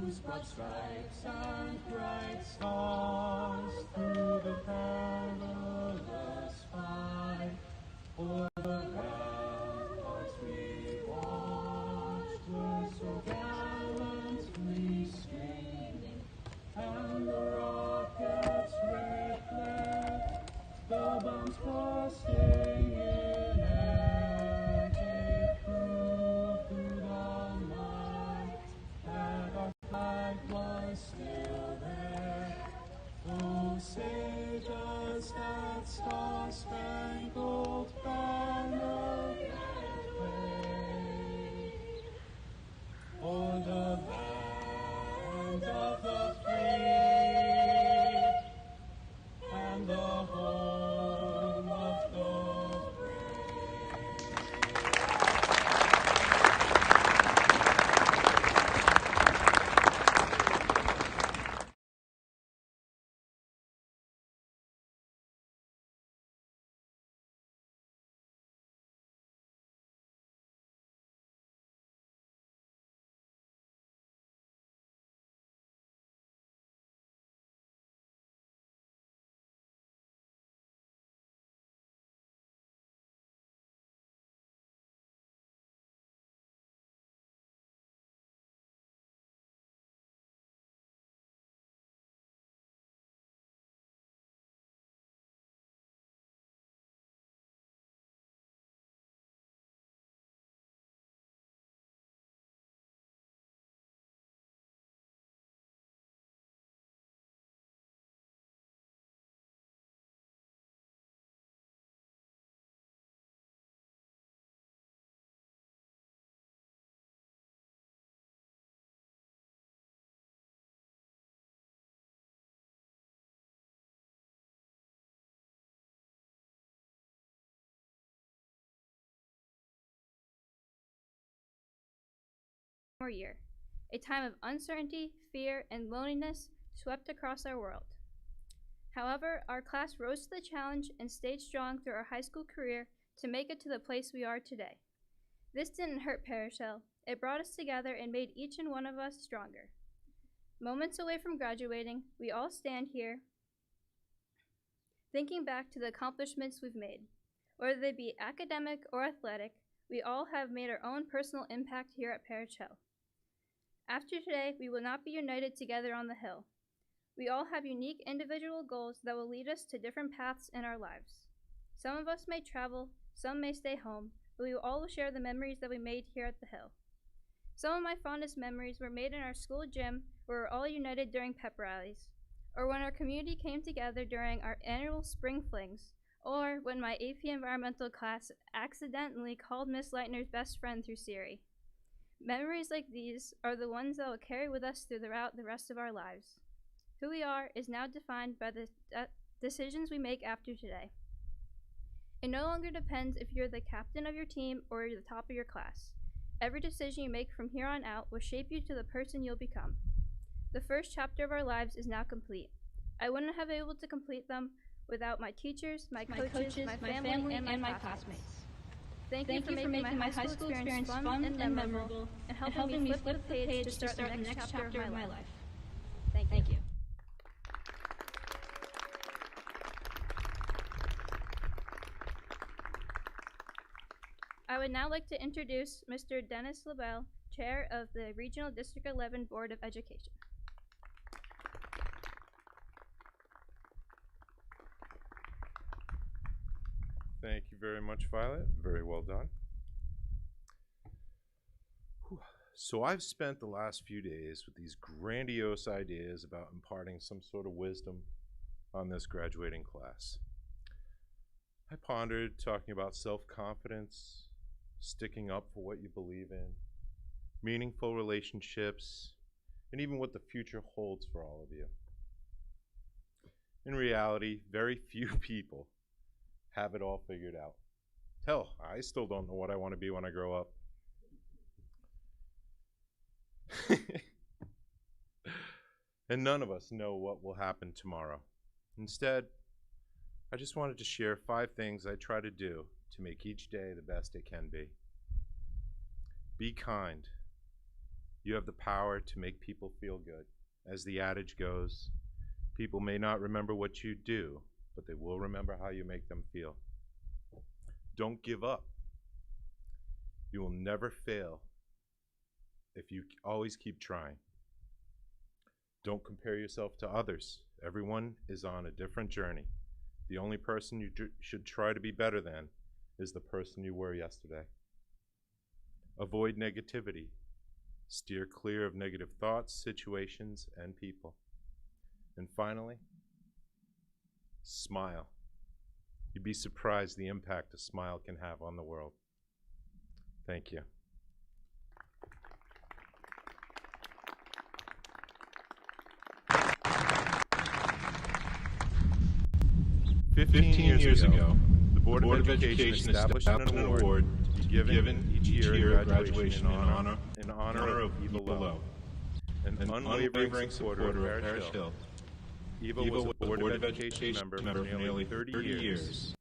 whose broad stripes and bright stars through the perilous fight, o'er the ramparts we watched were so gallantly streaming, and the rockets' red glare, the bombs bursting in air, gave proof through the night that our flag was still there. Oh, say does that star-spangled banner yet wave o'er the land of the free and the home of the Year, a time of uncertainty, fear, and loneliness swept across our world. However, our class rose to the challenge and stayed strong through our high school career to make it to the place we are today. This didn't hurt Parish. It brought us together and made each and one of us stronger. Moments away from graduating, we all stand here thinking back to the accomplishments we've made. Whether they be academic or athletic, we all have made our own personal impact here at Parish Hill. After today, we will not be united together on the hill. We all have unique individual goals that will lead us to different paths in our lives. Some of us may travel, some may stay home, but we will all share the memories that we made here at the hill. Some of my fondest memories were made in our school gym where we were all united during pep rallies, or when our community came together during our annual spring flings, or when my AP environmental class accidentally called Miss Leitner's best friend through Siri. Memories like these are the ones that will carry with us throughout the rest of our lives. Who we are is now defined by the decisions we make after today. It no longer depends if you're the captain of your team or you're the top of your class. Every decision you make from here on out will shape you to the person you'll become. The first chapter of our lives is now complete. I wouldn't have been able to complete them without my teachers, my coaches, my family, and my classmates. Thank you for making my high school experience fun and memorable, and helping me flip the page to start the next chapter of my life. Thank you. I would now like to introduce Mr. Dennis LaBelle, Chair of the Regional District 11 Board of Education. Thank you very much, Violet. Very well done. Whew. So I've spent the last few days with these grandiose ideas about imparting some sort of wisdom on this graduating class. I pondered talking about self-confidence, sticking up for what you believe in, meaningful relationships, and even what the future holds for all of you. In reality, very few people have it all figured out. Hell, I still don't know what I want to be when I grow up. And none of us know what will happen tomorrow. Instead, I just wanted to share 5 things I try to do to make each day the best it can be. Be kind. You have the power to make people feel good. As the adage goes, people may not remember what you do, but they will remember how you make them feel. Don't give up. You will never fail if you always keep trying. Don't compare yourself to others. Everyone is on a different journey. The only person you should try to be better than is the person you were yesterday. Avoid negativity. Steer clear of negative thoughts, situations, and people. And finally, smile. You'd be surprised the impact a smile can have on the world. Thank you. 15 years ago, the Board of Education established an award to be given each year at graduation in honor of Eva Lowe, an unwavering supporter of Parish Hill. Eva was a Board of Education member for nearly 30 years,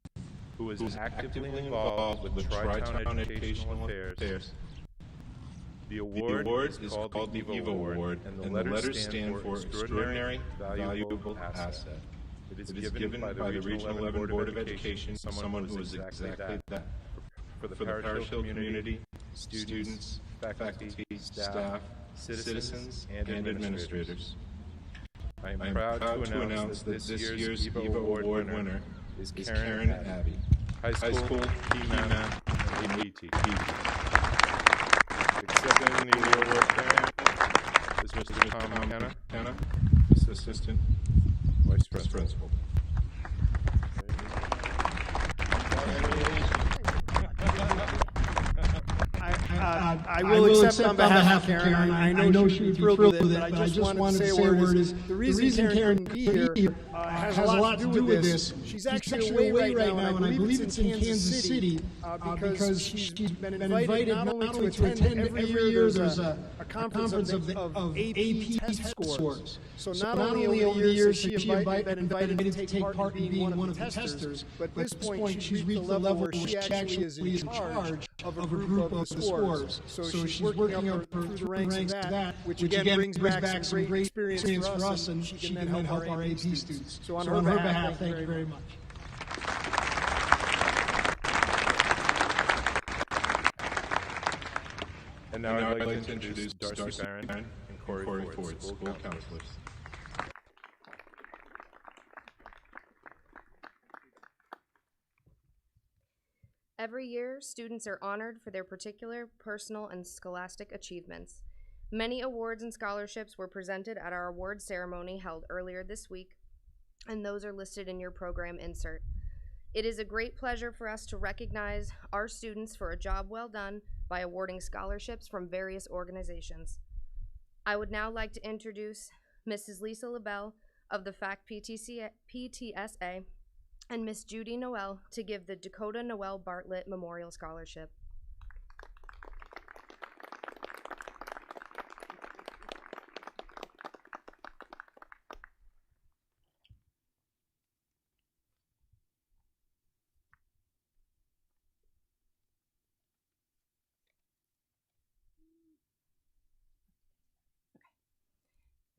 who was actively involved with Tri-Town Educational Affairs. The award is called the Eva Award, and the letters stand for Extraordinary Valuable Asset. It is given by the Regional 11 Board of Education, someone who is exactly that. For the Parish Hill community, students, faculty, staff, citizens, and administrators. I am proud to announce that this year's Eva Award winner is Karen Abbey, High School, P-Math, and APT. Accepting the award, Karen, is Mr. Tom Hanna, Assistant Vice Principal. I will accept on behalf of Karen. I know she would be thrilled with it, but I just wanted to say a word is the reason Karen couldn't be here has a lot to do with this. She's actually away right now, and I believe it's in Kansas City because she's been invited not only to attend every year there's a conference of AP test scores. So not only over the years has she been invited to take part in being one of the testers, but at this point she's reached the level where she actually is in charge of a group of the scores. So she's working up through the ranks of that, which again brings back some great experience for us, and she can then help our AP students. So on her behalf, thank you very much. And now I'd like to introduce Darcy Barron and Corey Ford, school counselors. Every year, students are honored for their particular personal and scholastic achievements. Many awards and scholarships were presented at our award ceremony held earlier this week, and those are listed in your program insert. It is a great pleasure for us to recognize our students for a job well done by awarding scholarships from various organizations. I would now like to introduce Mrs. Lisa LaBelle of the FACT PTSA and Miss Judy Noel to give the Dakota Noel Bartlett Memorial Scholarship.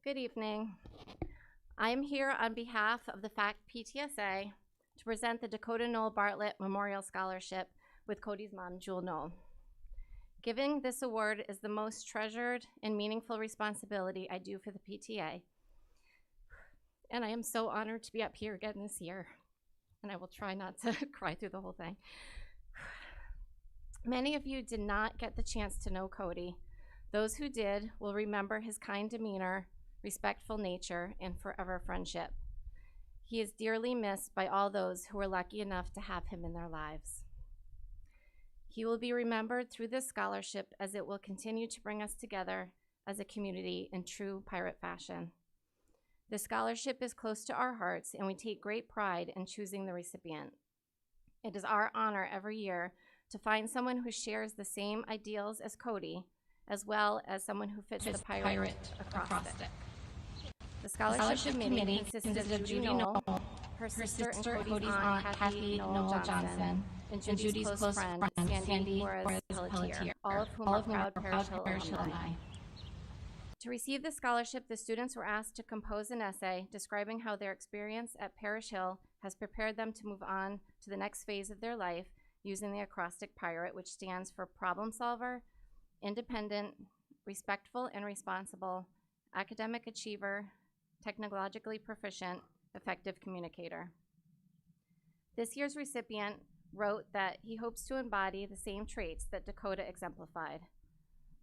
Good evening. I am here on behalf of the FACT PTSA to present the Dakota Noel Bartlett Memorial Scholarship with Cody's mom, Jewel Noel. Giving this award is the most treasured and meaningful responsibility I do for the PTA. And I am so honored to be up here again this year. And I will try not to cry through the whole thing. Many of you did not get the chance to know Cody. Those who did will remember his kind demeanor, respectful nature, and forever friendship. He is dearly missed by all those who were lucky enough to have him in their lives. He will be remembered through this scholarship as it will continue to bring us together as a community in true pirate fashion. The scholarship is close to our hearts, and we take great pride in choosing the recipient. It is our honor every year to find someone who shares the same ideals as Cody, as well as someone who fits the pirate acrostic. The scholarship committee consisted of Judy Noel, her sister and Cody's aunt, Kathy Noel Johnson, and Judy's close friend, Sandy Juarez Pelletier, all of whom are proud Parish Hill alumni. To receive the scholarship, the students were asked to compose an essay describing how their experience at Parish Hill has prepared them to move on to the next phase of their life using the acrostic PIRATE, which stands for problem solver, independent, respectful and responsible, academic achiever, technologically proficient, effective communicator. This year's recipient wrote that he hopes to embody the same traits that Dakota exemplified.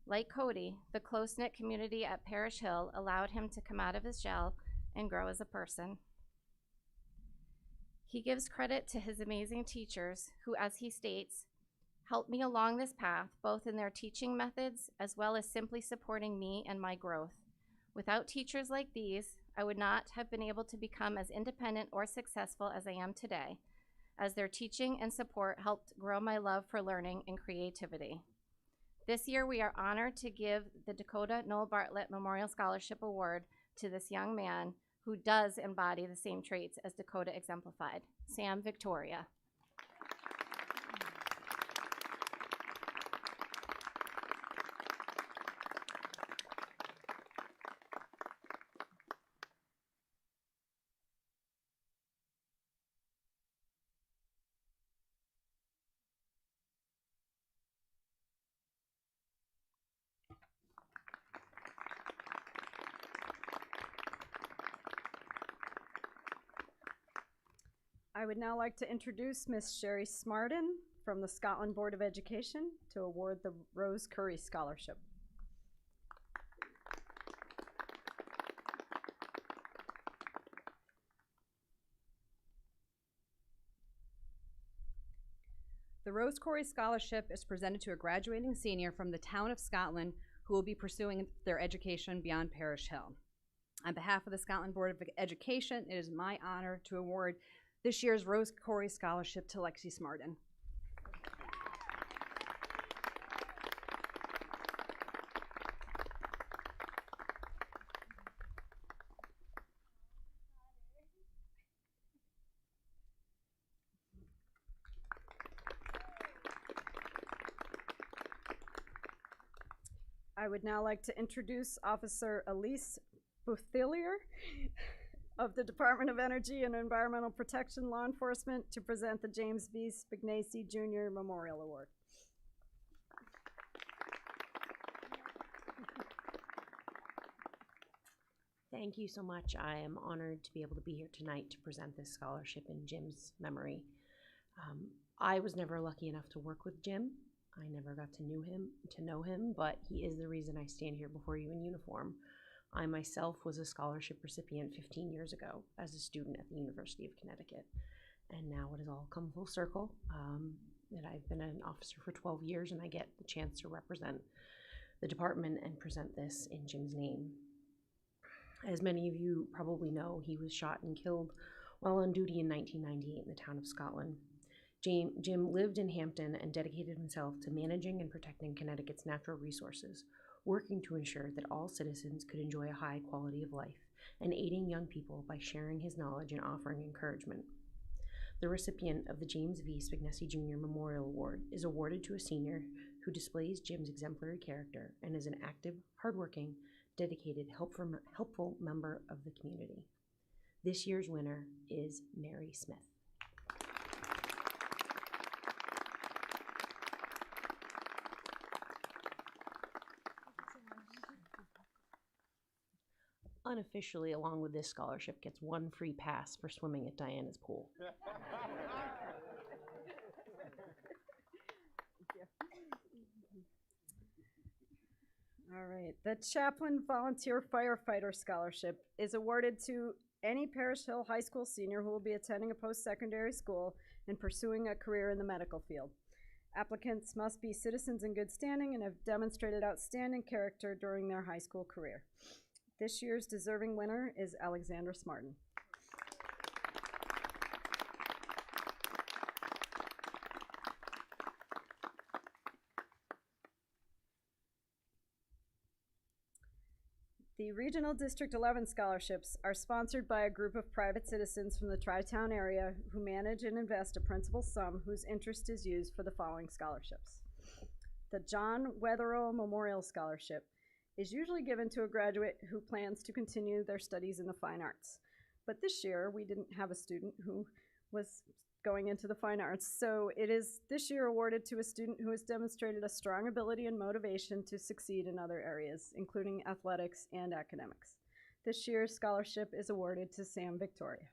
Like Cody, the close-knit community at Parish Hill allowed him to come out of his shell and grow as a person. He gives credit to his amazing teachers who, as he states, helped me along this path, both in their teaching methods as well as simply supporting me and my growth. Without teachers like these, I would not have been able to become as independent or successful as I am today, as their teaching and support helped grow my love for learning and creativity. This year, we are honored to give the Dakota Noel Bartlett Memorial Scholarship Award to this young man who does embody the same traits as Dakota exemplified, Sam Victoria. I would now like to introduce Miss Sherry Smarden from the Scotland Board of Education to award the Rose Curry Scholarship. The Rose Curry Scholarship is presented to a graduating senior from the town of Scotland who will be pursuing their education beyond Parish Hill. On behalf of the Scotland Board of Education, it is my honor to award this year's Rose Curry Scholarship to Lexi Smarden. I would now like to introduce Officer Elise Bouthillier of the Department of Energy and Environmental Protection Law Enforcement to present the James V. Spignesi Jr. Memorial Award. Thank you so much. I am honored to be able to be here tonight to present this scholarship in Jim's memory. I was never lucky enough to work with Jim. I never got to know him, but he is the reason I stand here before you in uniform. I myself was a scholarship recipient 15 years ago as a student at the University of Connecticut. And now it has all come full circle, that I've been an officer for 12 years and I get the chance to represent the department and present this in Jim's name. As many of you probably know, he was shot and killed while on duty in 1998 in the town of Scotland. Jim lived in Hampton and dedicated himself to managing and protecting Connecticut's natural resources, working to ensure that all citizens could enjoy a high quality of life, and aiding young people by sharing his knowledge and offering encouragement. The recipient of the James V. Spignesi Jr. Memorial Award is awarded to a senior who displays Jim's exemplary character and is an active, hardworking, dedicated, helpful member of the community. This year's winner is Mary Smith. Unofficially, along with this scholarship, gets one free pass for swimming at Diana's pool. All right, the Chaplin Volunteer Firefighter Scholarship is awarded to any Parish Hill High School senior who will be attending a post-secondary school and pursuing a career in the medical field. Applicants must be citizens in good standing and have demonstrated outstanding character during their high school career. This year's deserving winner is Alexandra Smarten. The Regional District 11 scholarships are sponsored by a group of private citizens from the Tri-Town area who manage and invest a principal sum whose interest is used for the following scholarships. The John Wetherill Memorial Scholarship is usually given to a graduate who plans to continue their studies in the fine arts. But this year, we didn't have a student who was going into the fine arts, so it is this year awarded to a student who has demonstrated a strong ability and motivation to succeed in other areas, including athletics and academics. This year's scholarship is awarded to Sam Victoria.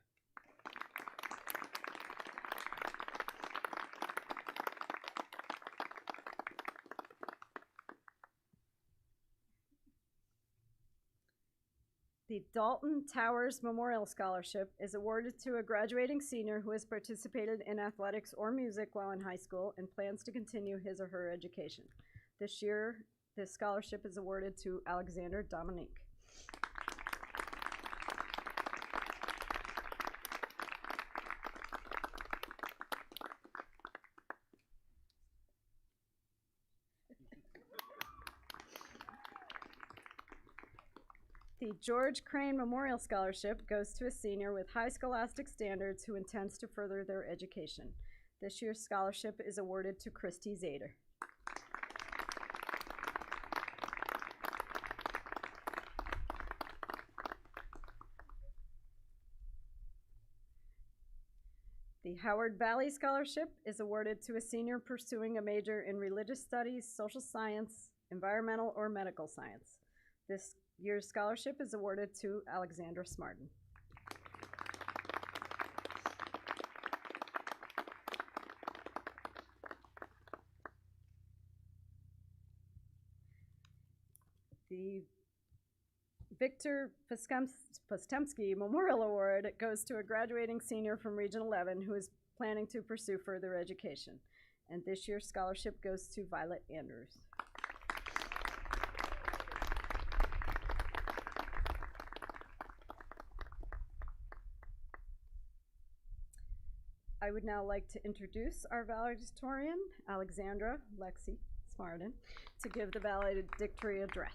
The Dalton Towers Memorial Scholarship is awarded to a graduating senior who has participated in athletics or music while in high school and plans to continue his or her education. This year, this scholarship is awarded to Alexander Dominique. The George Crane Memorial Scholarship goes to a senior with high scholastic standards who intends to further their education. This year's scholarship is awarded to Christy Zader. The Howard Valley Scholarship is awarded to a senior pursuing a major in religious studies, social science, environmental, or medical science. This year's scholarship is awarded to Alexandra Smartin. The Victor Postemski Memorial Award goes to a graduating senior from Region 11 who is planning to pursue further education. And this year's scholarship goes to Violet Andrews. I would now like to introduce our valedictorian, Alexandra Lexi Smartin, to give the valedictory address.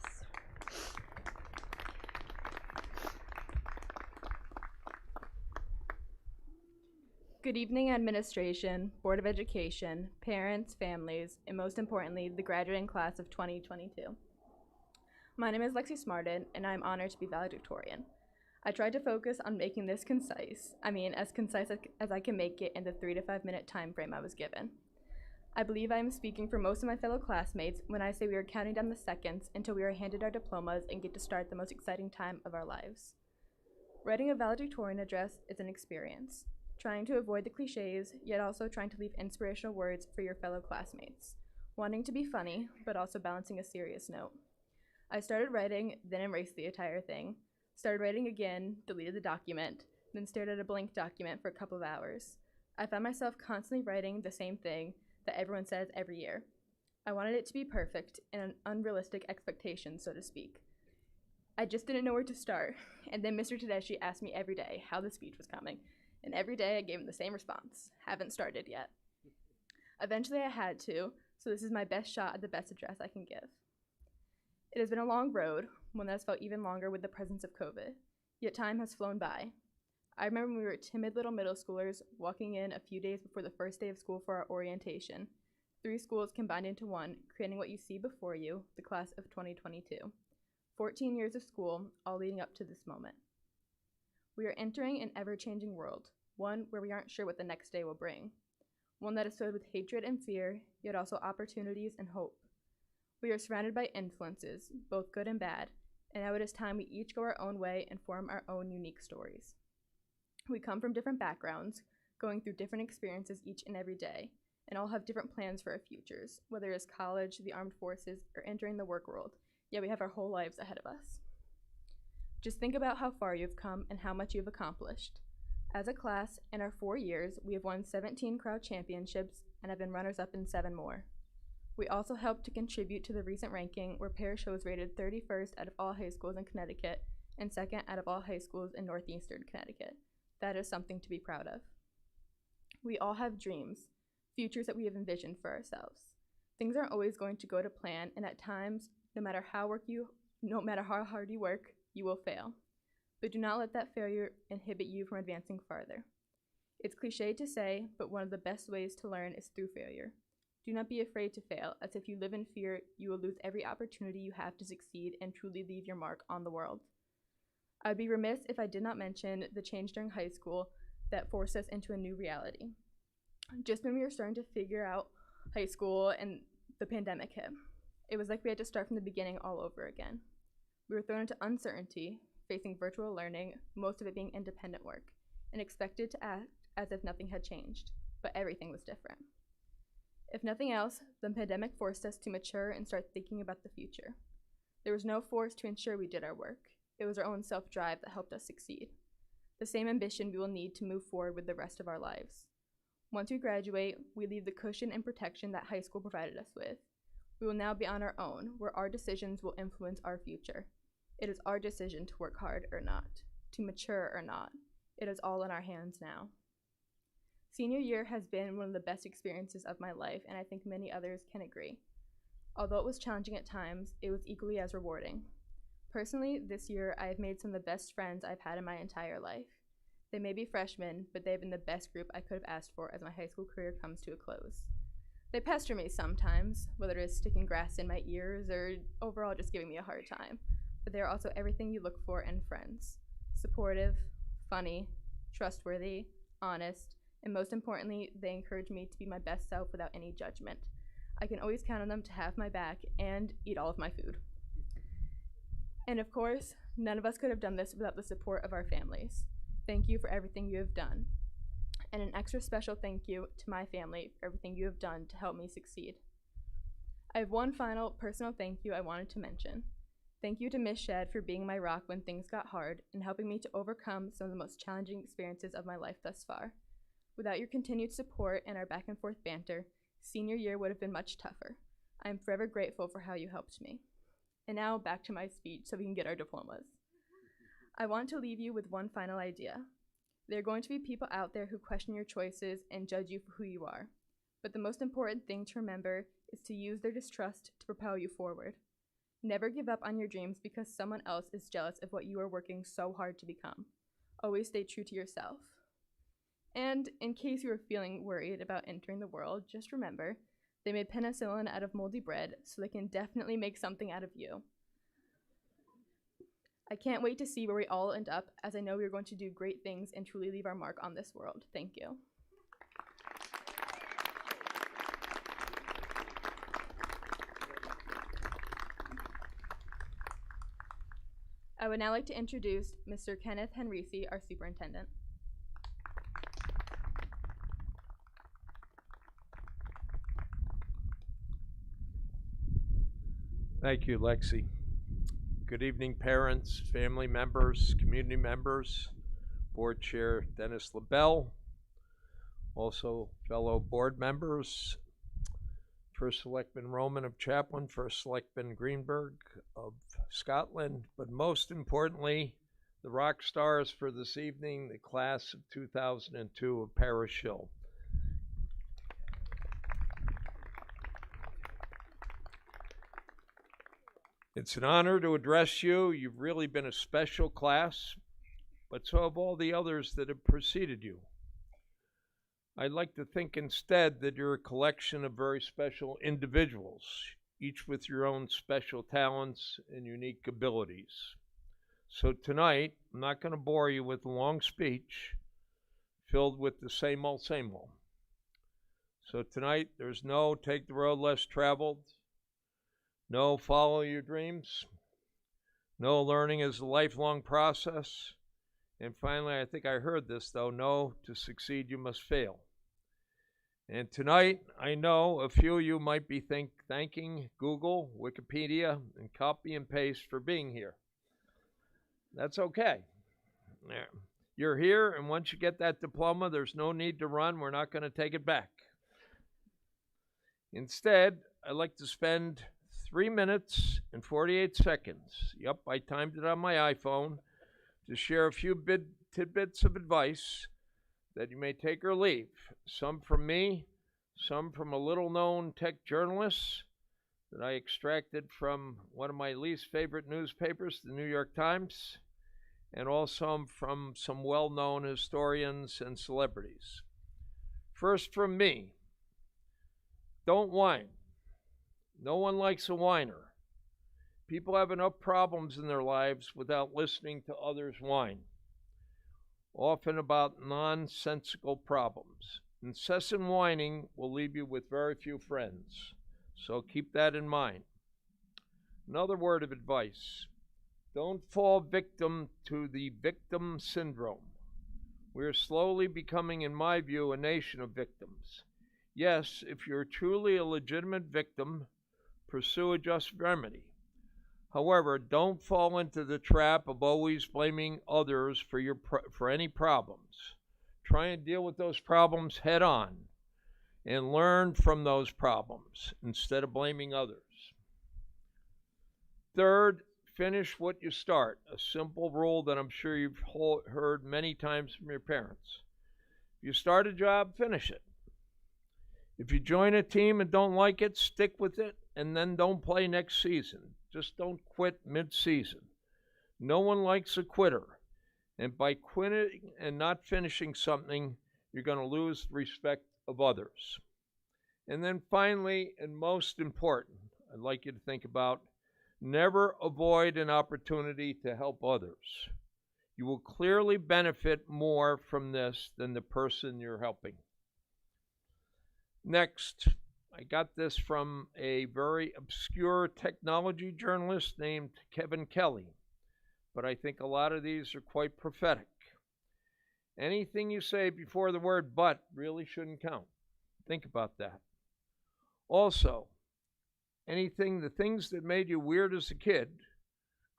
Good evening, administration, Board of Education, parents, families, and most importantly, the graduating class of 2022. My name is Lexi Smartin, and I'm honored to be valedictorian. I tried to focus on making this concise, as concise as I can make it in the 3 to 5 minute time frame I was given. I believe I am speaking for most of my fellow classmates when I say we are counting down the seconds until we are handed our diplomas and get to start the most exciting time of our lives. Writing a valedictorian address is an experience, trying to avoid the cliches, yet also trying to leave inspirational words for your fellow classmates, wanting to be funny, but also balancing a serious note. I started writing, then erased the entire thing, started writing again, deleted the document, then stared at a blank document for a couple of hours. I found myself constantly writing the same thing that everyone says every year. I wanted it to be perfect and an unrealistic expectation, so to speak. I just didn't know where to start, and then Mr. Tedeschi asked me every day how the speech was coming, and every day I gave him the same response, haven't started yet. Eventually I had to, so this is my best shot at the best address I can give. It has been a long road, one that has felt even longer with the presence of COVID, yet time has flown by. I remember when we were timid little middle schoolers walking in a few days before the first day of school for our orientation. 3 schools combined into one, creating what you see before you, the class of 2022. 14 years of school, all leading up to this moment. We are entering an ever-changing world, one where we aren't sure what the next day will bring. One that is filled with hatred and fear, yet also opportunities and hope. We are surrounded by influences, both good and bad, and now it is time we each go our own way and form our own unique stories. We come from different backgrounds, going through different experiences each and every day, and all have different plans for our futures, whether it is college, the armed forces, or entering the work world, yet we have our whole lives ahead of us. Just think about how far you've come and how much you've accomplished. As a class, in our 4 years, we have won 17 crowd championships and have been runners-up in 7 more. We also helped to contribute to the recent ranking where Parish was rated 31st out of all high schools in Connecticut and 2nd out of all high schools in northeastern Connecticut. That is something to be proud of. We all have dreams, futures that we have envisioned for ourselves. Things aren't always going to go to plan, and at times, no matter how hard you work, you will fail. But do not let that failure inhibit you from advancing farther. It's cliche to say, but one of the best ways to learn is through failure. Do not be afraid to fail, as if you live in fear, you will lose every opportunity you have to succeed and truly leave your mark on the world. I would be remiss if I did not mention the change during high school that forced us into a new reality. Just when we were starting to figure out high school and the pandemic hit, it was like we had to start from the beginning all over again. We were thrown into uncertainty, facing virtual learning, most of it being independent work, and expected to act as if nothing had changed, but everything was different. If nothing else, the pandemic forced us to mature and start thinking about the future. There was no force to ensure we did our work. It was our own self-drive that helped us succeed. The same ambition we will need to move forward with the rest of our lives. Once we graduate, we leave the cushion and protection that high school provided us with. We will now be on our own, where our decisions will influence our future. It is our decision to work hard or not, to mature or not. It is all in our hands now. Senior year has been one of the best experiences of my life, and I think many others can agree. Although it was challenging at times, it was equally as rewarding. Personally, this year, I have made some of the best friends I've had in my entire life. They may be freshmen, but they have been the best group I could have asked for as my high school career comes to a close. They pester me sometimes, whether it is sticking grass in my ears or overall just giving me a hard time, but they are also everything you look for in friends. Supportive, funny, trustworthy, honest, and most importantly, they encourage me to be my best self without any judgment. I can always count on them to have my back and eat all of my food. And of course, none of us could have done this without the support of our families. Thank you for everything you have done. And an extra special thank you to my family for everything you have done to help me succeed. I have one final personal thank you I wanted to mention. Thank you to Miss Shedd for being my rock when things got hard and helping me to overcome some of the most challenging experiences of my life thus far. Without your continued support and our back and forth banter, senior year would have been much tougher. I am forever grateful for how you helped me. And now back to my speech so we can get our diplomas. I want to leave you with one final idea. There are going to be people out there who question your choices and judge you for who you are. But the most important thing to remember is to use their distrust to propel you forward. Never give up on your dreams because someone else is jealous of what you are working so hard to become. Always stay true to yourself. And in case you are feeling worried about entering the world, just remember, they made penicillin out of moldy bread, so they can definitely make something out of you. I can't wait to see where we all end up, as I know we are going to do great things and truly leave our mark on this world. Thank you. I would now like to introduce Mr. Kenneth Henrici, our superintendent. Thank you, Lexi. Good evening, parents, family members, community members, Board Chair Dennis LaBelle, also fellow board members, First Selectman Roman of Chaplin, First Selectman Greenberg of Scotland, but most importantly, the rock stars for this evening, the class of 2002 of Parish Hill. It's an honor to address you. You've really been a special class, but so have all the others that have preceded you. I'd like to think instead that you're a collection of very special individuals, each with your own special talents and unique abilities. So tonight, I'm not going to bore you with a long speech filled with the same old, same old. So tonight, there's no take the road less traveled, no follow your dreams, no learning is a lifelong process, and finally, I think I heard this though, no, to succeed you must fail. And tonight, I know a few of you might be thanking Google, Wikipedia, and copy and paste for being here. That's okay. You're here, and once you get that diploma, there's no need to run. We're not going to take it back. Instead, I'd like to spend 3 minutes and 48 seconds, yep, I timed it on my iPhone, to share a few tidbits of advice that you may take or leave. Some from me, some from a little-known tech journalist that I extracted from one of my least favorite newspapers, the New York Times, and also from some well-known historians and celebrities. First from me, Don't whine. No one likes a whiner. People have enough problems in their lives without listening to others whine, often about nonsensical problems. Incessant whining will leave you with very few friends, so keep that in mind. Another word of advice: don't fall victim to the victim syndrome. We are slowly becoming, in my view, a nation of victims. Yes, if you're truly a legitimate victim, pursue a just remedy. However, don't fall into the trap of always blaming others for any problems. Try and deal with those problems head on and learn from those problems instead of blaming others. Third, finish what you start. A simple rule that I'm sure you've heard many times from your parents. If you start a job, finish it. If you join a team and don't like it, stick with it, and then don't play next season. Just don't quit mid-season. No one likes a quitter, and by quitting and not finishing something, you're going to lose the respect of others. And then finally, and most important, I'd like you to think about, never avoid an opportunity to help others. You will clearly benefit more from this than the person you're helping. Next, I got this from a very obscure technology journalist named Kevin Kelly, but I think a lot of these are quite prophetic. Anything you say before the word but really shouldn't count. Think about that. Also, the things that made you weird as a kid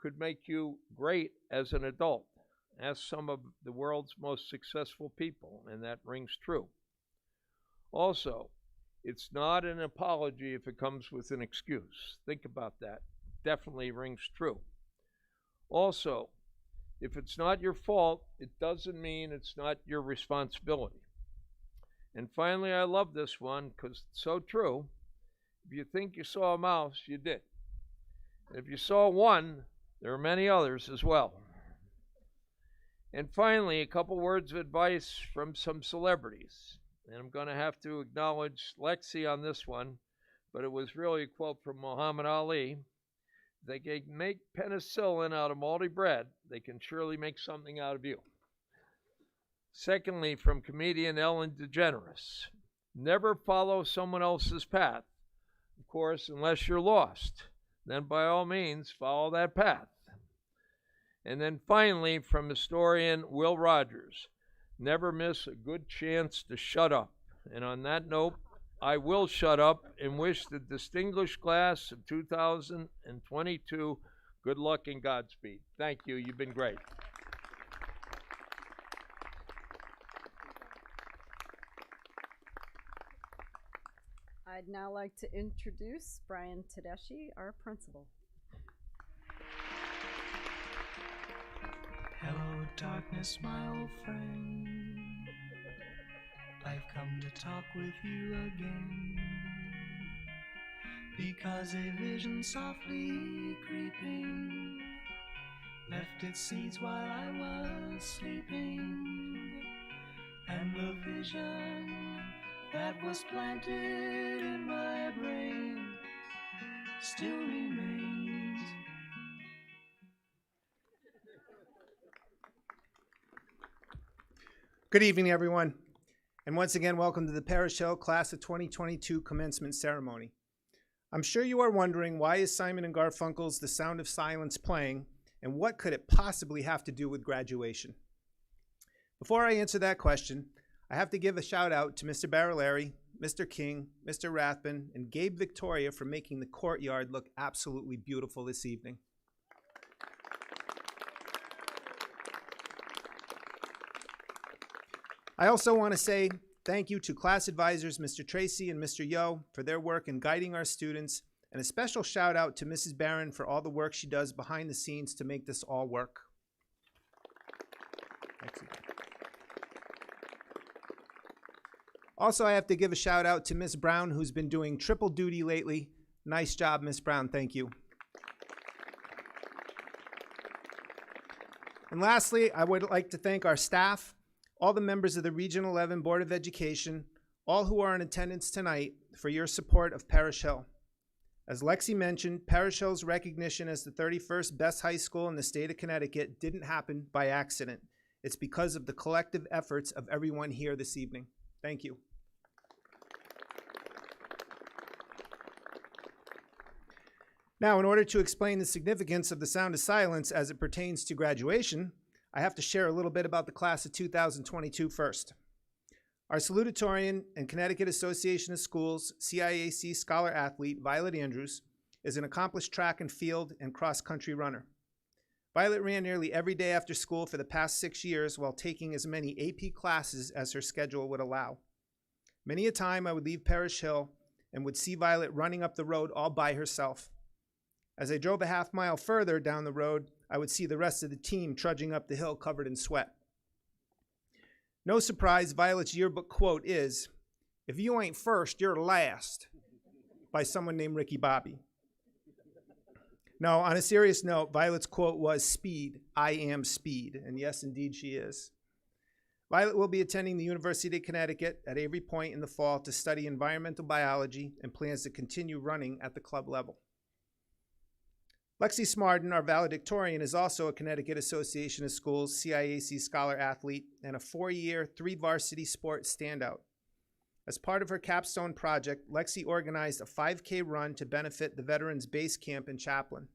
could make you great as an adult. Ask some of the world's most successful people, and that rings true. Also, it's not an apology if it comes with an excuse. Think about that. Definitely rings true. Also, if it's not your fault, it doesn't mean it's not your responsibility. And finally, I love this one because it's so true. If you think you saw a mouse, you did. And if you saw one, there are many others as well. And finally, a couple words of advice from some celebrities. And I'm going to have to acknowledge Lexi on this one, but it was really a quote from Muhammad Ali. They can make penicillin out of moldy bread. They can surely make something out of you. Secondly, from comedian Ellen DeGeneres, never follow someone else's path. Of course, unless you're lost, then by all means, follow that path. And then finally, from historian Will Rogers, never miss a good chance to shut up. And on that note, I will shut up and wish the distinguished class of 2022 good luck and Godspeed. Thank you. You've been great. I'd now like to introduce Brian Tedeschi, our principal. Hello, darkness, my old friend. I've come to talk with you again, because a vision softly creeping left its seeds while I was sleeping, and the vision that was planted in my brain still remains. Good evening, everyone. And once again, welcome to the Parish Hill Class of 2022 Commencement Ceremony. I'm sure you are wondering, why is Simon & Garfunkel's The Sound of Silence playing, and what could it possibly have to do with graduation? Before I answer that question, I have to give a shout out to Mr. Barilari, Mr. King, Mr. Rathbun, and Gabe Victoria for making the courtyard look absolutely beautiful this evening. I also want to say thank you to class advisors, Mr. Tracy and Mr. Yo, for their work in guiding our students, and a special shout out to Mrs. Barron for all the work she does behind the scenes to make this all work. Also, I have to give a shout out to Miss Brown, who's been doing triple duty lately. Nice job, Miss Brown. Thank you. And lastly, I would like to thank our staff, all the members of the Region 11 Board of Education, all who are in attendance tonight, for your support of Parish Hill. As Lexi mentioned, Parish Hill's recognition as the 31st best high school in the state of Connecticut didn't happen by accident. It's because of the collective efforts of everyone here this evening. Thank you. Now, in order to explain the significance of the sound of silence as it pertains to graduation, I have to share a little bit about the class of 2022 first. Our salutatorian and Connecticut Association of Schools CIAC Scholar Athlete, Violet Andrews, is an accomplished track and field and cross-country runner. Violet ran nearly every day after school for the past 6 years while taking as many AP classes as her schedule would allow. Many a time I would leave Parish Hill and would see Violet running up the road all by herself. As I drove a half mile further down the road, I would see the rest of the team trudging up the hill covered in sweat. No surprise, Violet's yearbook quote is, "If you ain't first, you're last," by someone named Ricky Bobby. No, on a serious note, Violet's quote was, "Speed, I am speed," and yes, indeed she is. Violet will be attending the University of Connecticut at Avery Point in the fall to study environmental biology and plans to continue running at the club level. Lexi Smarden, our valedictorian, is also a Connecticut Association of Schools CIAC Scholar Athlete and a 4-year, 3-varsity sport standout. As part of her capstone project, Lexi organized a 5K run to benefit the Veterans Base Camp in Chaplin.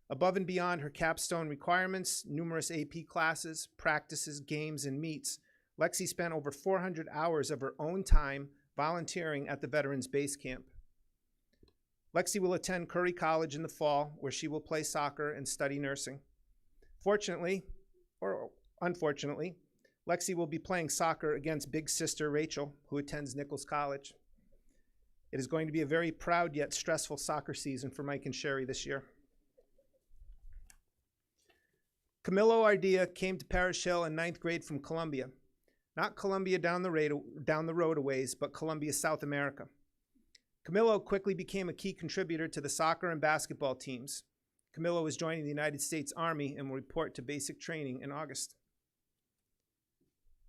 Above and beyond her capstone requirements, numerous AP classes, practices, games, and meets, Lexi spent over 400 hours of her own time volunteering at the Veterans Base Camp. Lexi will attend Curry College in the fall, where she will play soccer and study nursing. Fortunately, or unfortunately, Lexi will be playing soccer against big sister Rachel, who attends Nichols College. It is going to be a very proud yet stressful soccer season for Mike and Sherry this year. Camilo Ardea came to Parish Hill in 9th grade from Columbia. Not Columbia down the road a ways, but Columbia, South America. Camilo quickly became a key contributor to the soccer and basketball teams. Camilo is joining the United States Army and will report to basic training in August.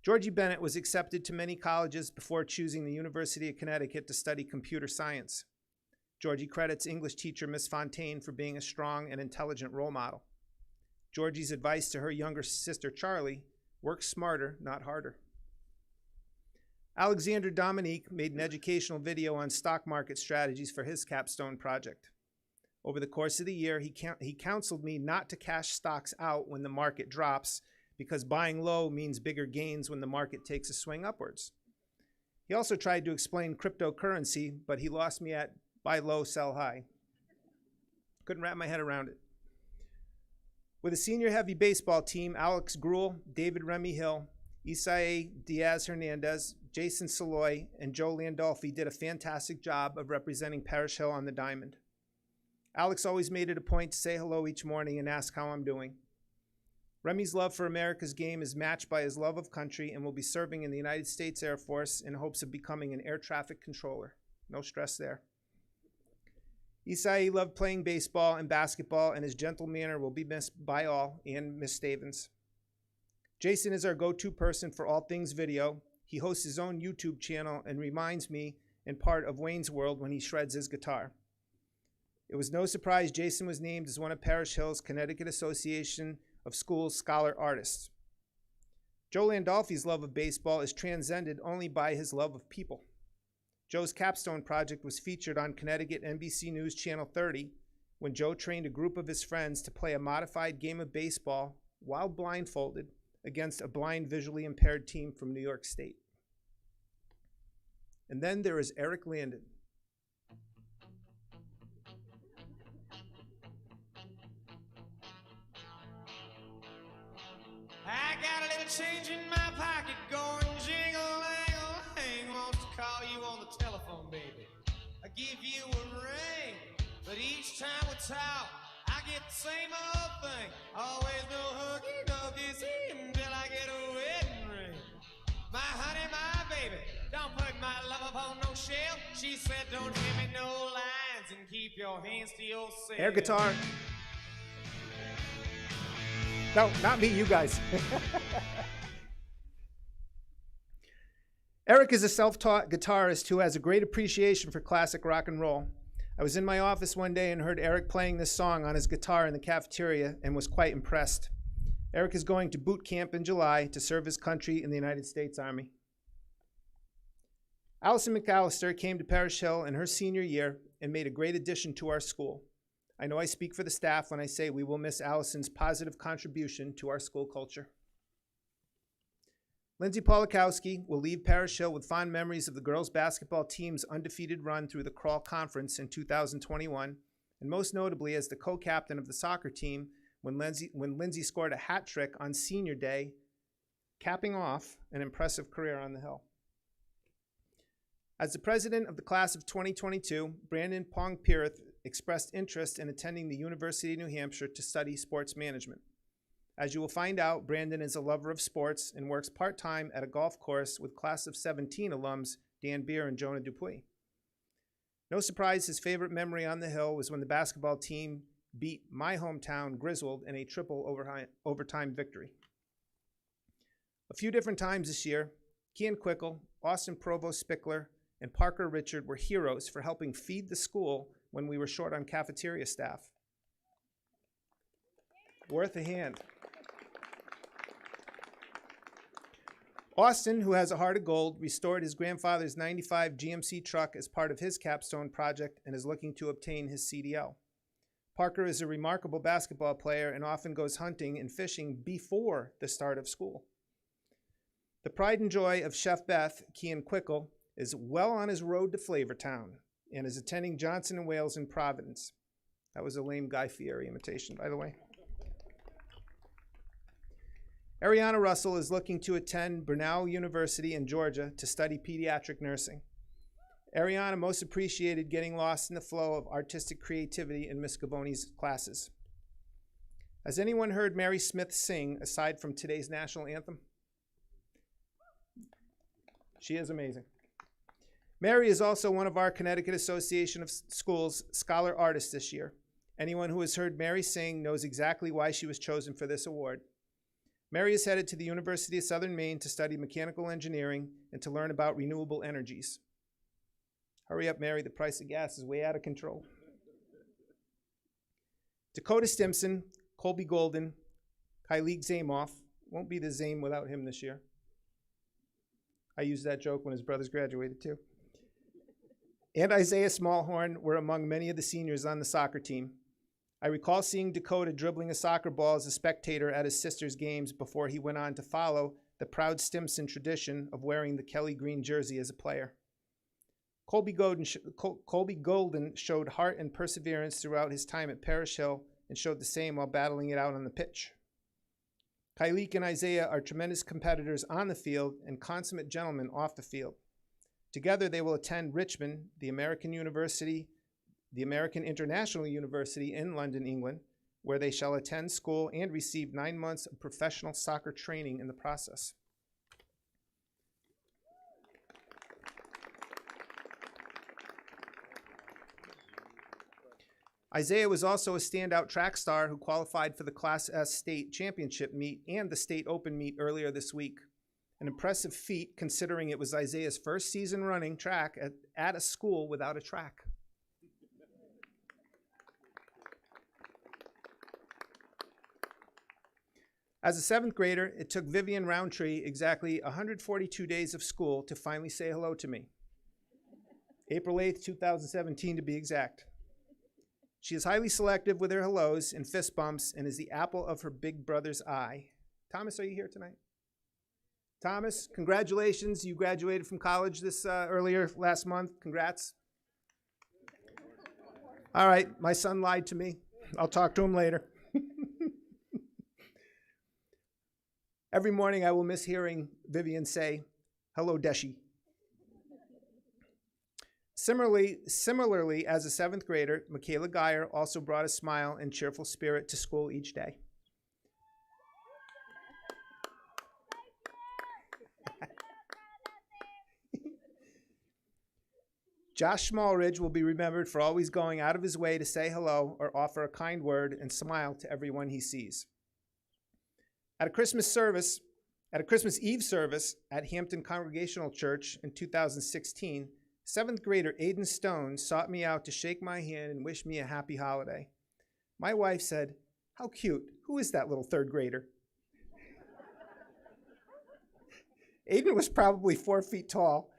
Georgie Bennett was accepted to many colleges before choosing the University of Connecticut to study computer science. Georgie credits English teacher Miss Fontaine for being a strong and intelligent role model. Georgie's advice to her younger sister Charlie, work smarter, not harder. Alexander Dominique made an educational video on stock market strategies for his capstone project. Over the course of the year, he counseled me not to cash stocks out when the market drops because buying low means bigger gains when the market takes a swing upwards. He also tried to explain cryptocurrency, but he lost me at buy low, sell high. Couldn't wrap my head around it. With a senior heavy baseball team, Alex Gruel, David Remy Hill, Isai Diaz Hernandez, Jason Saloy, and Joe Landolfi did a fantastic job of representing Parish Hill on the diamond. Alex always made it a point to say hello each morning and ask how I'm doing. Remy's love for America's game is matched by his love of country and will be serving in the United States Air Force in hopes of becoming an air traffic controller. No stress there. Isai loved playing baseball and basketball, and his gentle manner will be missed by all, and Miss Stavens. Jason is our go-to person for all things video. He hosts his own YouTube channel and reminds me in part of Wayne's World when he shreds his guitar. It was no surprise Jason was named as one of Parish Hill's Connecticut Association of Schools Scholar Artists. Joe Landolfi's love of baseball is transcended only by his love of people. Joe's capstone project was featured on Connecticut NBC News Channel 30 when Joe trained a group of his friends to play a modified game of baseball while blindfolded against a blind, visually impaired team from New York State. And then there is Eric Landon. I got a little change in my pocket going jingle-lang-a-lang. Wants to call you on the telephone, baby. I give you a ring, but each time we talk, I get the same old thing. Always no hooky, no kissy until I get a wedding ring. My honey, my baby, don't put my love upon no shelf. She said don't give me no lines and keep your hands to yourself. Air guitar. No, not me, you guys. Eric is a self-taught guitarist who has a great appreciation for classic rock and roll. I was in my office one day and heard Eric playing this song on his guitar in the cafeteria and was quite impressed. Eric is going to boot camp in July to serve his country in the United States Army. Allison McAllister came to Parish Hill in her senior year and made a great addition to our school. I know I speak for the staff when I say we will miss Allison's positive contribution to our school culture. Lindsay Polakowski will leave Parish Hill with fond memories of the girls' basketball team's undefeated run through the Crawl Conference in 2021, and most notably as the co-captain of the soccer team when Lindsay scored a hat trick on senior day, capping off an impressive career on the Hill. As the president of the class of 2022, Brandon Pong-Pirith expressed interest in attending the University of New Hampshire to study sports management. As you will find out, Brandon is a lover of sports and works part-time at a golf course with class of 17 alums Dan Beer and Jonah Dupuis. No surprise, his favorite memory on the Hill was when the basketball team beat my hometown, Griswold, in a triple overtime victory. A few different times this year, Kean Quickle, Austin Provost Spickler, and Parker Richard were heroes for helping feed the school when we were short on cafeteria staff. Worth a hand. Austin, who has a heart of gold, restored his grandfather's 95 GMC truck as part of his capstone project and is looking to obtain his CDL. Parker is a remarkable basketball player and often goes hunting and fishing before the start of school. The pride and joy of Chef Beth, Kean Quickle, is well on his road to Flavortown and is attending Johnson & Wales in Providence. That was a lame Guy Fieri imitation, by the way. Ariana Russell is looking to attend Brenau University in Georgia to study pediatric nursing. Ariana most appreciated getting lost in the flow of artistic creativity in Miss Gavoni's classes. Has anyone heard Mary Smith sing aside from today's national anthem? She is amazing. Mary is also one of our Connecticut Association of Schools Scholar Artists this year. Anyone who has heard Mary sing knows exactly why she was chosen for this award. Mary is headed to the University of Southern Maine to study mechanical engineering and to learn about renewable energies. Hurry up, Mary, the price of gas is way out of control. Dakota Stimson, Colby Golden, Kyleek Zamoff, won't be the Zame without him this year. I used that joke when his brothers graduated too. And Isaiah Smallhorn were among many of the seniors on the soccer team. I recall seeing Dakota dribbling a soccer ball as a spectator at his sister's games before he went on to follow the proud Stimson tradition of wearing the Kelly green jersey as a player. Colby Golden showed heart and perseverance throughout his time at Parish Hill and showed the same while battling it out on the pitch. Kyleek and Isaiah are tremendous competitors on the field and consummate gentlemen off the field. Together they will attend Richmond, the American International University in London, England, where they shall attend school and receive 9 months of professional soccer training in the process. Isaiah was also a standout track star who qualified for the Class S state championship meet and the state open meet earlier this week. An impressive feat considering it was Isaiah's first season running track at a school without a track. As a 7th grader, it took Vivian Roundtree exactly 142 days of school to finally say hello to me. April 8th, 2017 to be exact. She is highly selective with her hellos and fist bumps and is the apple of her big brother's eye. Thomas, are you here tonight? Thomas, congratulations. You graduated from college earlier last month. Congrats. All right, my son lied to me. I'll talk to him later. Every morning I will miss hearing Vivian say, "Hello, Deshi." Similarly, as a 7th grader, Michaela Geyer also brought a smile and cheerful spirit to school each day. Josh Smallridge will be remembered for always going out of his way to say hello or offer a kind word and smile to everyone he sees. At a Christmas service, At a Christmas Eve service at Hampton Congregational Church in 2016, 7th grader Aiden Stone sought me out to shake my hand and wish me a happy holiday. My wife said, "How cute. Who is that little 3rd grader?" Aiden was probably 4 feet tall,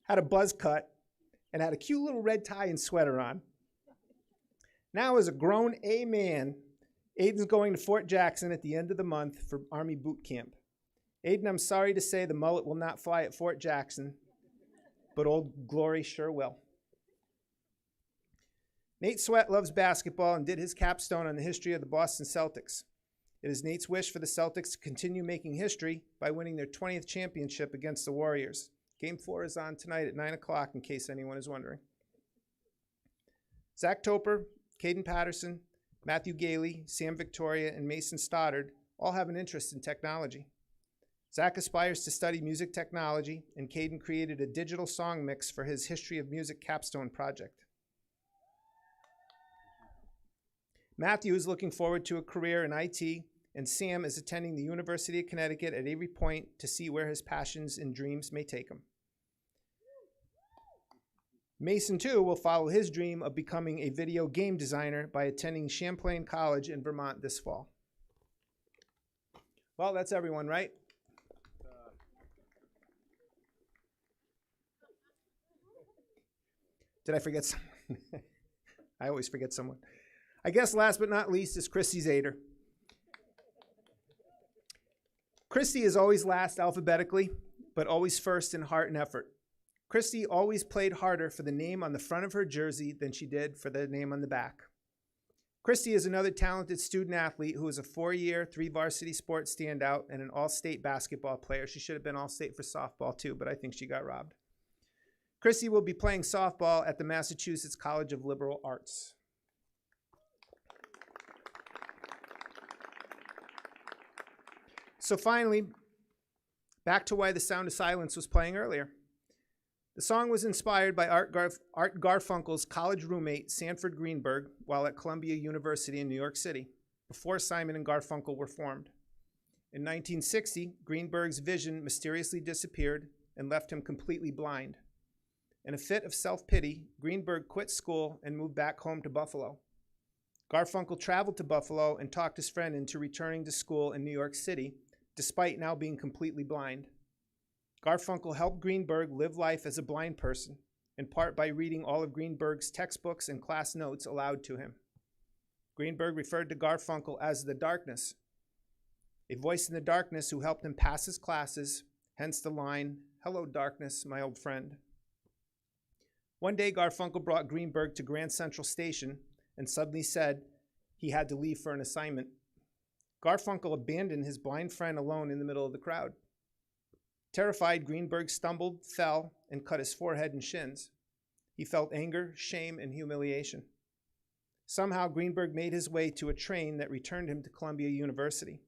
had a buzz cut, and had a cute little red tie and sweater on. Now, as a grown A man, Aiden's going to Fort Jackson at the end of the month for Army boot camp. Aiden, I'm sorry to say the mullet will not fly at Fort Jackson, but Old Glory sure will. Nate Sweat loves basketball and did his capstone on the history of the Boston Celtics. It is Nate's wish for the Celtics to continue making history by winning their 20th championship against the Warriors. Game 4 is on tonight at 9 o'clock, in case anyone is wondering. Zach Toper, Caden Patterson, Matthew Gailey, Sam Victoria, and Mason Stoddard all have an interest in technology. Zach aspires to study music technology, and Caden created a digital song mix for his History of Music capstone project. Matthew is looking forward to a career in IT, and Sam is attending the University of Connecticut at Avery Point to see where his passions and dreams may take him. Mason, too, will follow his dream of becoming a video game designer by attending Champlain College in Vermont this fall. Well, that's everyone, right? Did I forget someone? I always forget someone. I guess last but not least is Christy Zader. Christy is always last alphabetically, but always first in heart and effort. Christy always played harder for the name on the front of her jersey than she did for the name on the back. Christy is another talented student athlete who is a 4-year, 3-varsity sports standout and an all-state basketball player. She should have been all-state for softball too, but I think she got robbed. Christy will be playing softball at the Massachusetts College of Liberal Arts. So finally, back to why The Sound of Silence was playing earlier. The song was inspired by Art Garfunkel's college roommate, Sanford Greenberg, while at Columbia University in New York City, before Simon and Garfunkel were formed. In 1960, Greenberg's vision mysteriously disappeared and left him completely blind. In a fit of self-pity, Greenberg quit school and moved back home to Buffalo. Garfunkel traveled to Buffalo and talked his friend into returning to school in New York City, despite now being completely blind. Garfunkel helped Greenberg live life as a blind person, in part by reading all of Greenberg's textbooks and class notes aloud to him. Greenberg referred to Garfunkel as the darkness, a voice in the darkness who helped him pass his classes, hence the line, "Hello, darkness, my old friend." One day, Garfunkel brought Greenberg to Grand Central Station and suddenly said he had to leave for an assignment. Garfunkel abandoned his blind friend alone in the middle of the crowd. Terrified, Greenberg stumbled, fell, and cut his forehead and shins. He felt anger, shame, and humiliation. Somehow, Greenberg made his way to a train that returned him to Columbia University.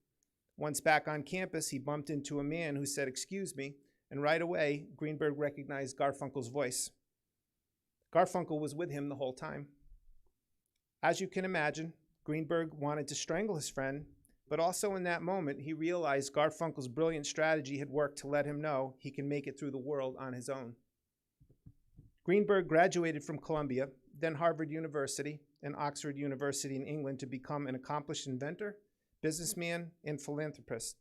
Once back on campus, he bumped into a man who said, "Excuse me," and right away, Greenberg recognized Garfunkel's voice. Garfunkel was with him the whole time. As you can imagine, Greenberg wanted to strangle his friend, but also in that moment, he realized Garfunkel's brilliant strategy had worked to let him know he can make it through the world on his own. Greenberg graduated from Columbia, then Harvard University, and Oxford University in England to become an accomplished inventor, businessman, and philanthropist.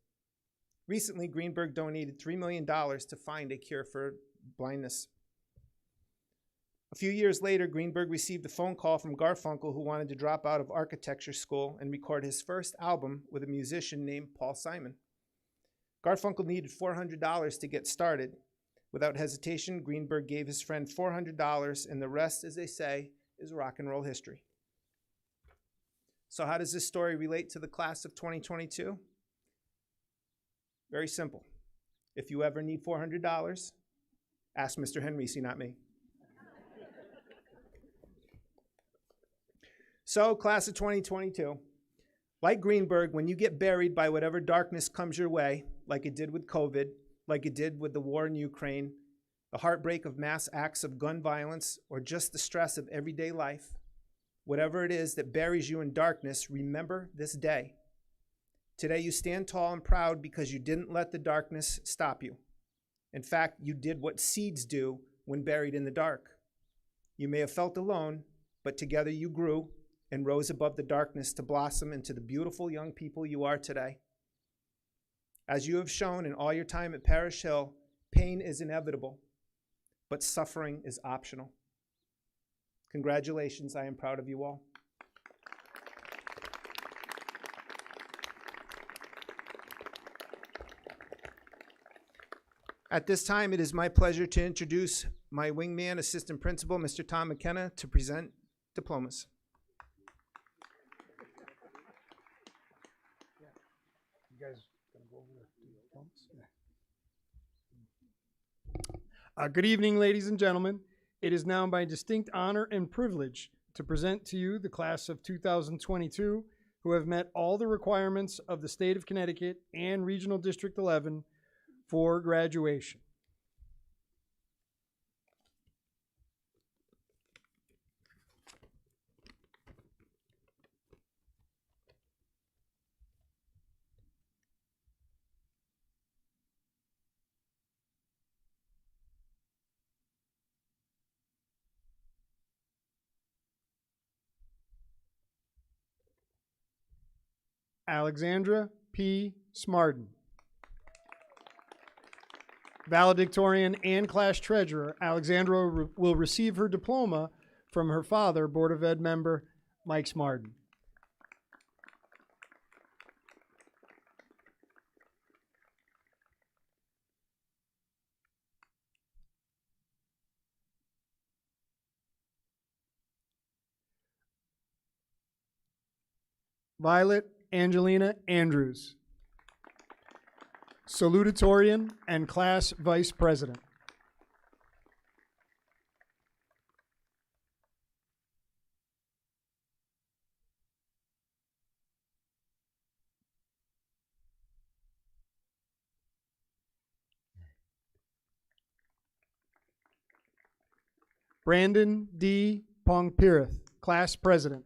Recently, Greenberg donated $3 million to find a cure for blindness. A few years later, Greenberg received a phone call from Garfunkel, who wanted to drop out of architecture school and record his first album with a musician named Paul Simon. Garfunkel needed $400 to get started. Without hesitation, Greenberg gave his friend $400, and the rest, as they say, is rock and roll history. So how does this story relate to the class of 2022? Very simple. If you ever need $400, ask Mr. Henrici, not me. So, class of 2022, like Greenberg, when you get buried by whatever darkness comes your way, like it did with COVID, like it did with the war in Ukraine, the heartbreak of mass acts of gun violence, or just the stress of everyday life, whatever it is that buries you in darkness, remember this day. Today you stand tall and proud because you didn't let the darkness stop you. In fact, you did what seeds do when buried in the dark. You may have felt alone, but together you grew and rose above the darkness to blossom into the beautiful young people you are today. As you have shown in all your time at Parish Hill, pain is inevitable, but suffering is optional. Congratulations, I am proud of you all. At this time, it is my pleasure to introduce my wingman, Assistant Principal, Mr. Tom McKenna, to present diplomas. You guys gonna go over the diplomas? Good evening, ladies and gentlemen. It is now my distinct honor and privilege to present to you the class of 2022 who have met all the requirements of the state of Connecticut and Regional District 11 for graduation. Alexandra P. Smarden. Valedictorian and class treasurer, Alexandra will receive her diploma from her father, Board of Ed member Mike Smarden. Violet Angelina Andrews, salutatorian and class vice president. Brandon D. Pongpirith, class president.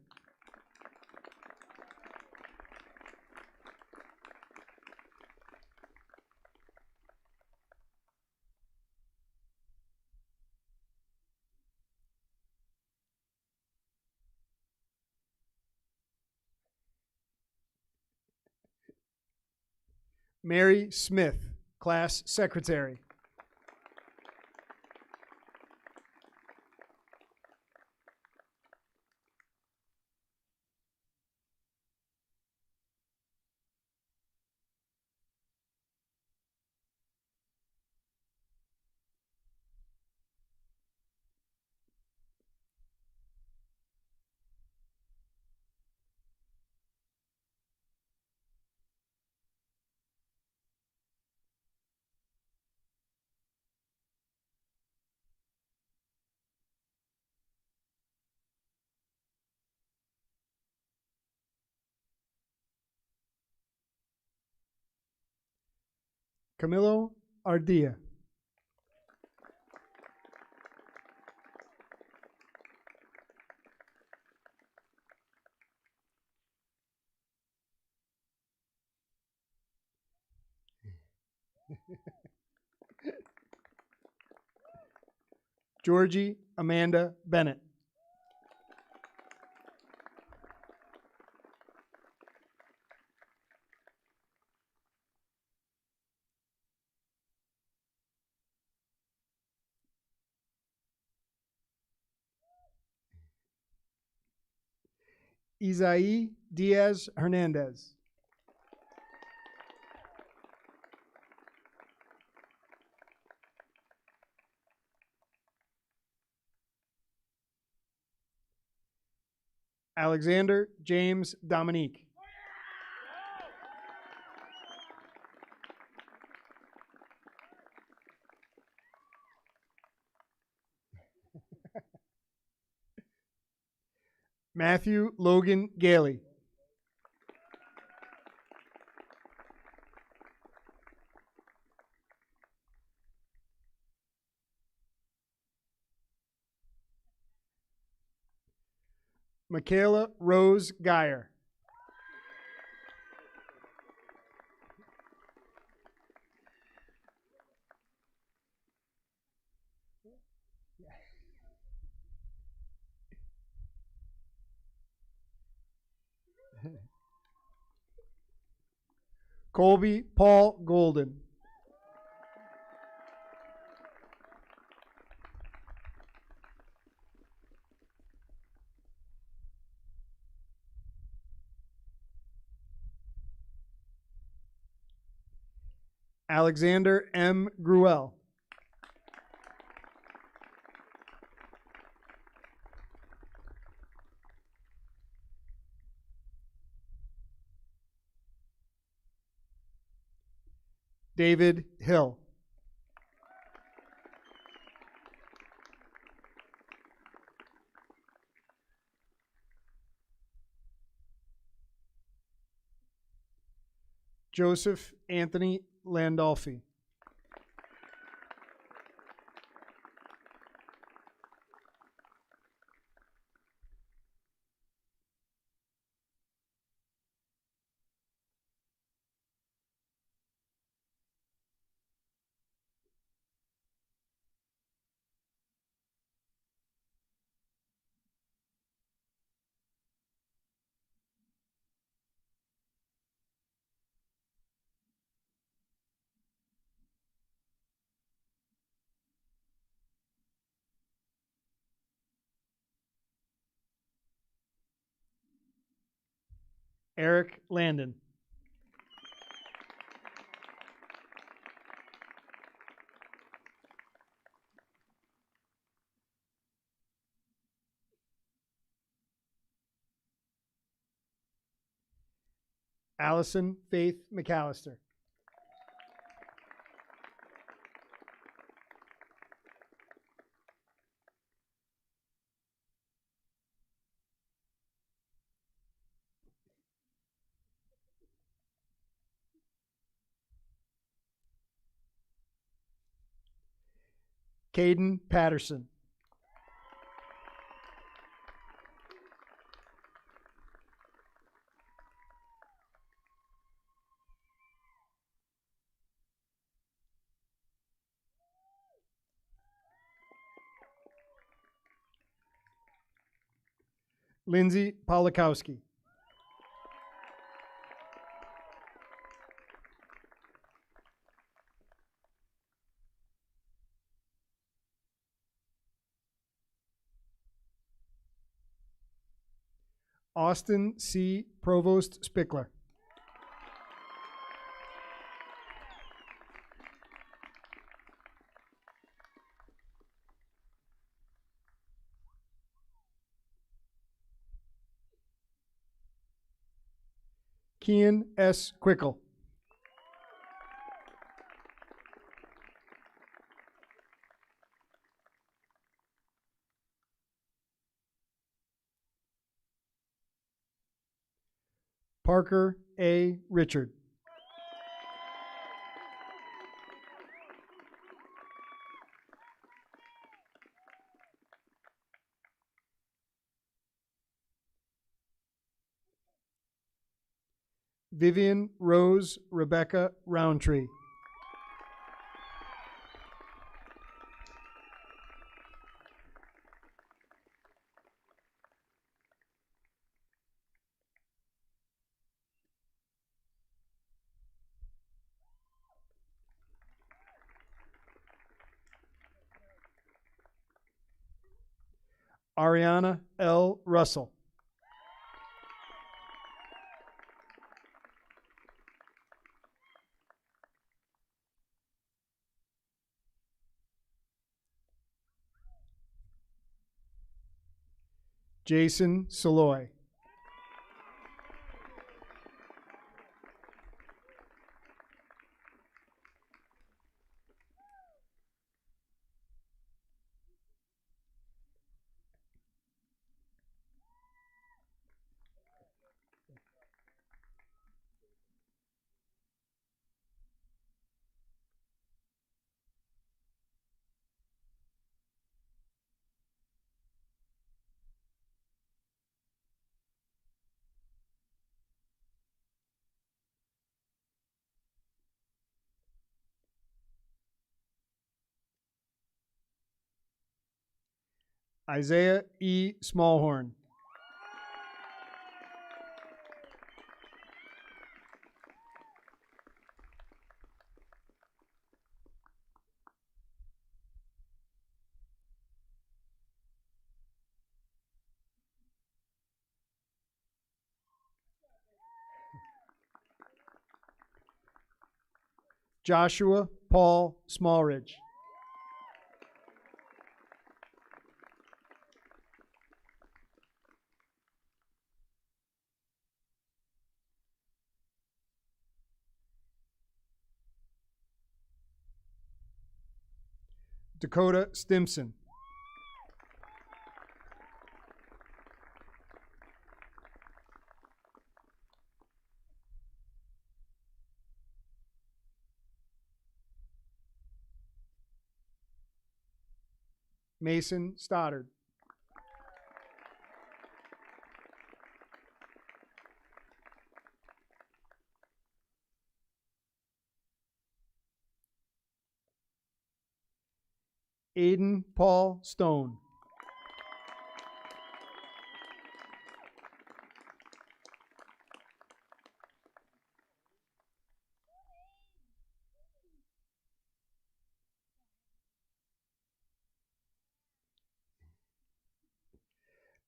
Mary Smith, class secretary. Camilo Ardilla. Georgie Amanda Bennett. Isai Diaz Hernandez. Alexander James Dominique. Matthew Logan Gailey. Michaela Rose Geyer. Colby Paul Golden. Alexander M. Gruel. David Hill. Joseph Anthony Landolfi. Eric Landon. Allison Faith McAllister. Caden Patterson. Lindsay Polakowski. Austin C. Provost Spickler. Kian S. Quickle. Parker A. Richard. Vivian Rose Rebecca Roundtree. Ariana L. Russell. Jason Saloy. Isaiah E. Smallhorn. Joshua Paul Smallridge. Dakota Stimson. Mason Stoddard. Aiden Paul Stone.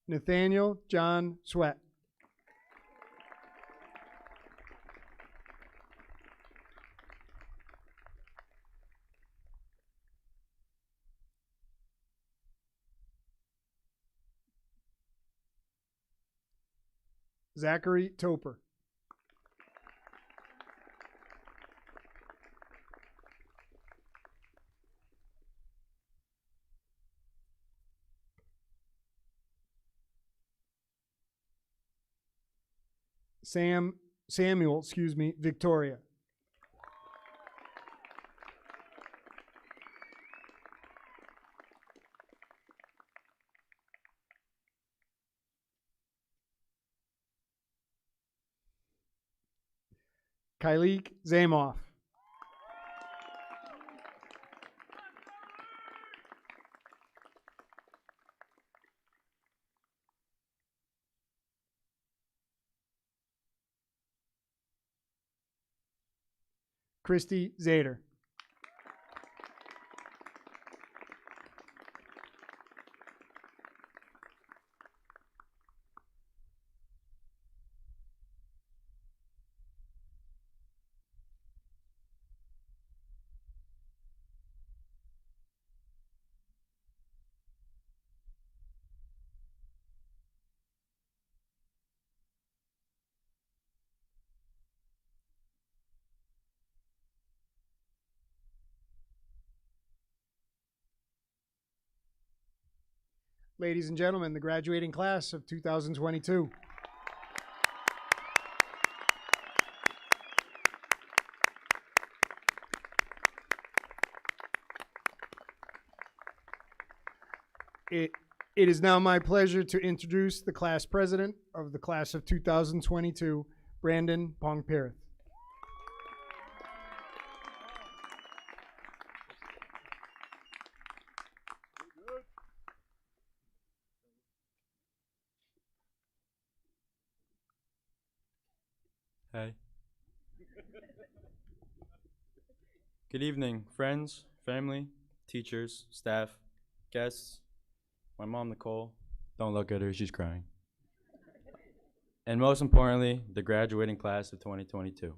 Nathaniel John Sweat. Zachary Toper. Samuel, Victoria. Kyleek Zamoff. Christy Zader. Ladies and gentlemen, the graduating class of 2022. It is now my pleasure to introduce the class president of the class of 2022, Brandon Pongpirith. Hey. Good evening, friends, family, teachers, staff, guests, my mom, Nicole. Don't look at her, she's crying. And most importantly, the graduating class of 2022.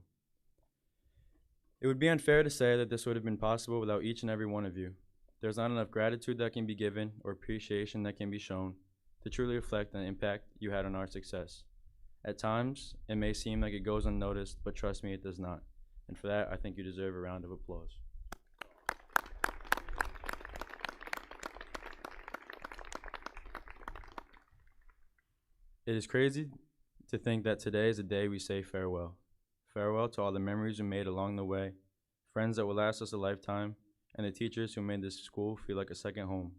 It would be unfair to say that this would have been possible without each and every one of you. There's not enough gratitude that can be given or appreciation that can be shown to truly reflect the impact you had on our success. At times, it may seem like it goes unnoticed, but trust me, it does not. And for that, I think you deserve a round of applause. It is crazy to think that today is the day we say farewell. Farewell to all the memories we made along the way, friends that will last us a lifetime, and the teachers who made this school feel like a second home.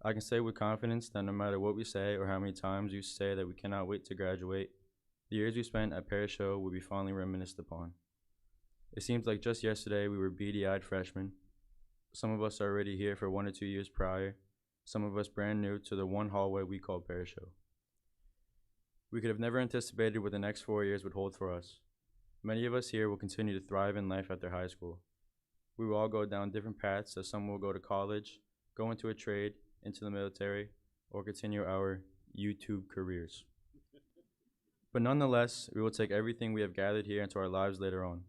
I can say with confidence that no matter what we say or how many times we say that we cannot wait to graduate, the years we spent at Parish Hill will be fondly reminisced upon. It seems like just yesterday we were beady-eyed freshmen. Some of us are already here for 1 or 2 years prior. some of us brand new to the one hallway we call Parish Hill. We could have never anticipated what the next 4 years would hold for us. Many of us here will continue to thrive in life after high school. We will all go down different paths, as some will go to college, go into a trade, into the military, or continue our YouTube careers. But nonetheless, we will take everything we have gathered here into our lives later on.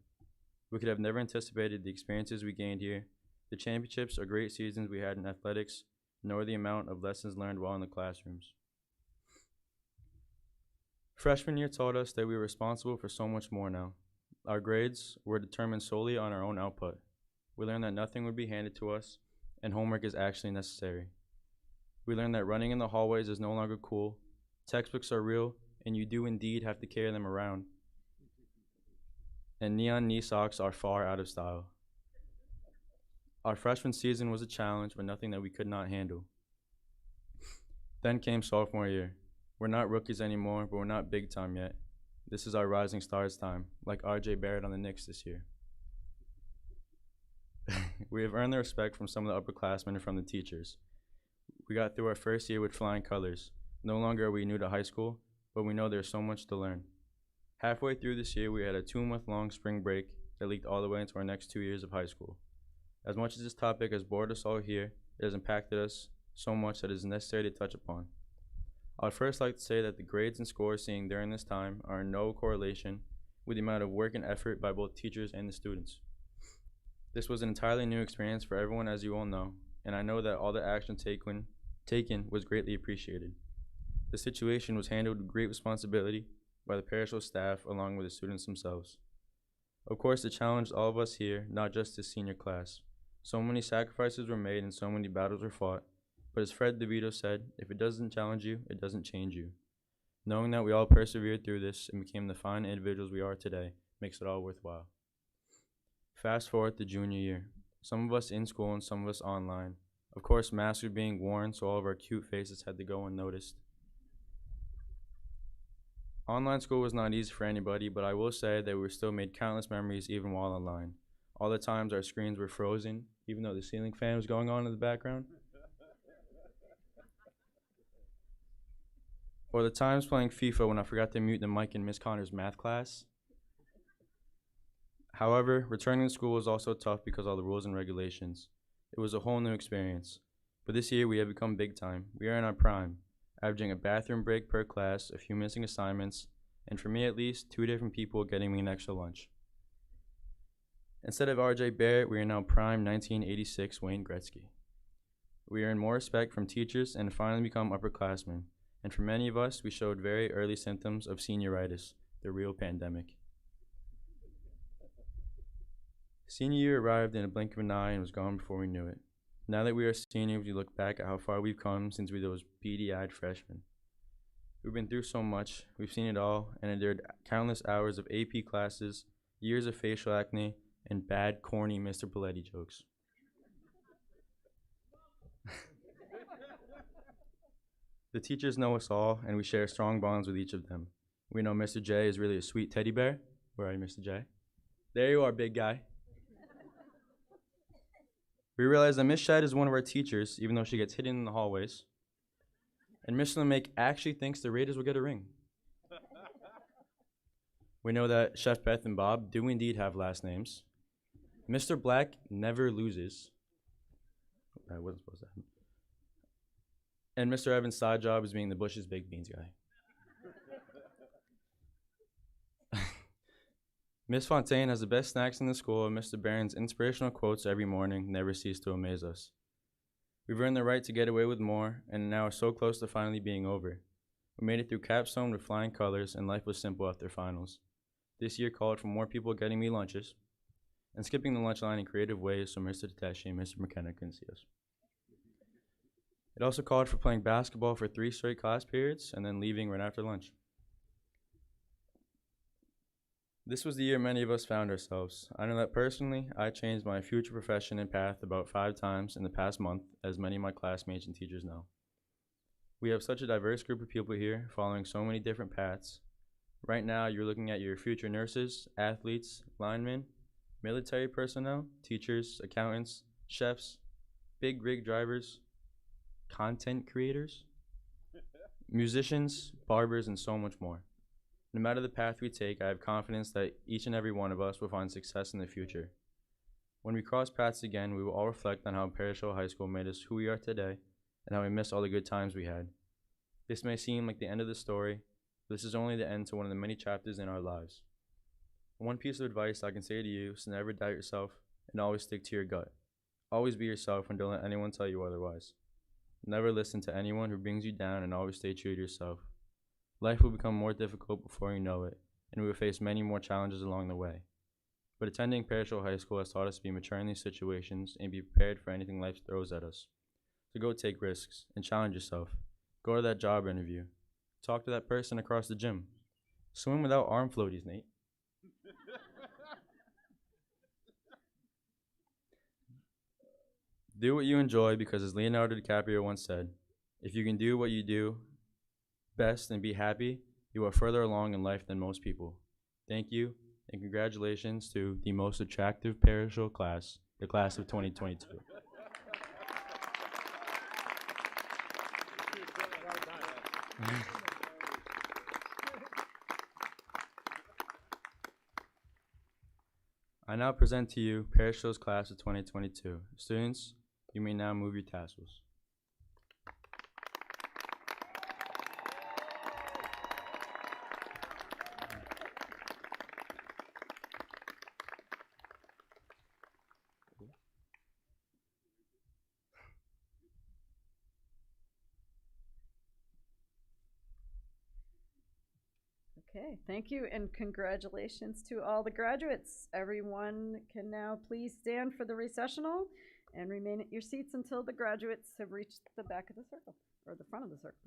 We could have never anticipated the experiences we gained here, the championships or great seasons we had in athletics, nor the amount of lessons learned while in the classrooms. Freshman year taught us that we were responsible for so much more now. Our grades were determined solely on our own output. We learned that nothing would be handed to us, and homework is actually necessary. We learned that running in the hallways is no longer cool, textbooks are real, and you do indeed have to carry them around. And neon knee socks are far out of style. Our freshman season was a challenge, but nothing that we could not handle. Then came sophomore year. We're not rookies anymore, but we're not big time yet. This is our rising stars time, like RJ Barrett on the Knicks this year. We have earned the respect from some of the upperclassmen and from the teachers. We got through our first year with flying colors. No longer are we new to high school, but we know there's so much to learn. Halfway through this year, we had a 2-month-long spring break that leaked all the way into our next 2 years of high school. As much as this topic has bored us all here, it has impacted us so much that it is necessary to touch upon. I would first like to say that the grades and scores seen during this time are in no correlation with the amount of work and effort by both teachers and the students. This was an entirely new experience for everyone, as you all know, and I know that all the action taken was greatly appreciated. The situation was handled with great responsibility by the Parish staff along with the students themselves. Of course, it challenged all of us here, not just this senior class. So many sacrifices were made and so many battles were fought, but as Fred DeVito said, if it doesn't challenge you, it doesn't change you. Knowing that we all persevered through this and became the fine individuals we are today makes it all worthwhile. Fast forward to junior year. Some of us in school and some of us online. Of course, masks were being worn, so all of our cute faces had to go unnoticed. Online school was not easy for anybody, but I will say that we still made countless memories even while online. All the times our screens were frozen, even though the ceiling fan was going on in the background. Or the times playing FIFA when I forgot to mute the mic in Miss Connor's math class. However, returning to school was also tough because of all the rules and regulations. It was a whole new experience. But this year we have become big time. We are in our prime, averaging a bathroom break per class, a few missing assignments, and for me at least, 2 different people getting me an extra lunch. Instead of RJ Barrett, we are now prime 1986 Wayne Gretzky. We earn more respect from teachers and finally become upperclassmen. And for many of us, we showed very early symptoms of senioritis, the real pandemic. Senior year arrived in a blink of an eye and was gone before we knew it. Now that we are seniors, we look back at how far we've come since we were those beady-eyed freshmen. We've been through so much, we've seen it all, and endured countless hours of AP classes, years of facial acne, and bad, corny Mr. Paletti jokes. The teachers know us all, and we share strong bonds with each of them. We know Mr. J is really a sweet teddy bear. Where are you, Mr. J? There you are, big guy. We realize that Miss Shedd is one of our teachers, even though she gets hidden in the hallways. And Miss LeMake actually thinks the Raiders will get a ring. We know that Chef Beth and Bob do indeed have last names. Mr. Black never loses. That wasn't supposed to happen. And Mr. Evans' side job is being the Bush's baked beans guy. Miss Fontaine has the best snacks in the school, and Mr. Barron's inspirational quotes every morning never cease to amaze us. We've earned the right to get away with more, and now are so close to finally being over. We made it through capstone with flying colors, and life was simple after finals. This year called for more people getting me lunches, and skipping the lunch line in creative ways so Mr. Tedeschi and Mr. McKenna couldn't see us. It also called for playing basketball for 3 straight class periods, and then leaving right after lunch. This was the year many of us found ourselves. I know that personally, I changed my future profession and path about 5 times in the past month, as many of my classmates and teachers know. We have such a diverse group of people here, following so many different paths. Right now, you're looking at your future nurses, athletes, linemen, military personnel, teachers, accountants, chefs, big rig drivers, content creators, musicians, barbers, and so much more. No matter the path we take, I have confidence that each and every one of us will find success in the future. When we cross paths again, we will all reflect on how Parish Hill High School made us who we are today and how we miss all the good times we had. This may seem like the end of the story, but this is only the end to one of the many chapters in our lives. One piece of advice I can say to you is to never doubt yourself and always stick to your gut. Always be yourself and don't let anyone tell you otherwise. Never listen to anyone who brings you down and always stay true to yourself. Life will become more difficult before you know it, and we will face many more challenges along the way. But attending Parish Hill High School has taught us to be mature in these situations and be prepared for anything life throws at us. So go take risks and challenge yourself. Go to that job interview. Talk to that person across the gym. Swim without arm floaties, Nate. Do what you enjoy because, as Leonardo DiCaprio once said, if you can do what you do best and be happy, you are further along in life than most people. Thank you, and congratulations to the most attractive Parish Hill class, the class of 2022. I now present to you Parish Hill's class of 2022. Students, you may now move your tassels. Okay, thank you and congratulations to all the graduates. Everyone can now please stand for the recessional and remain at your seats until the graduates have reached the back of the circle, or the front of the circle.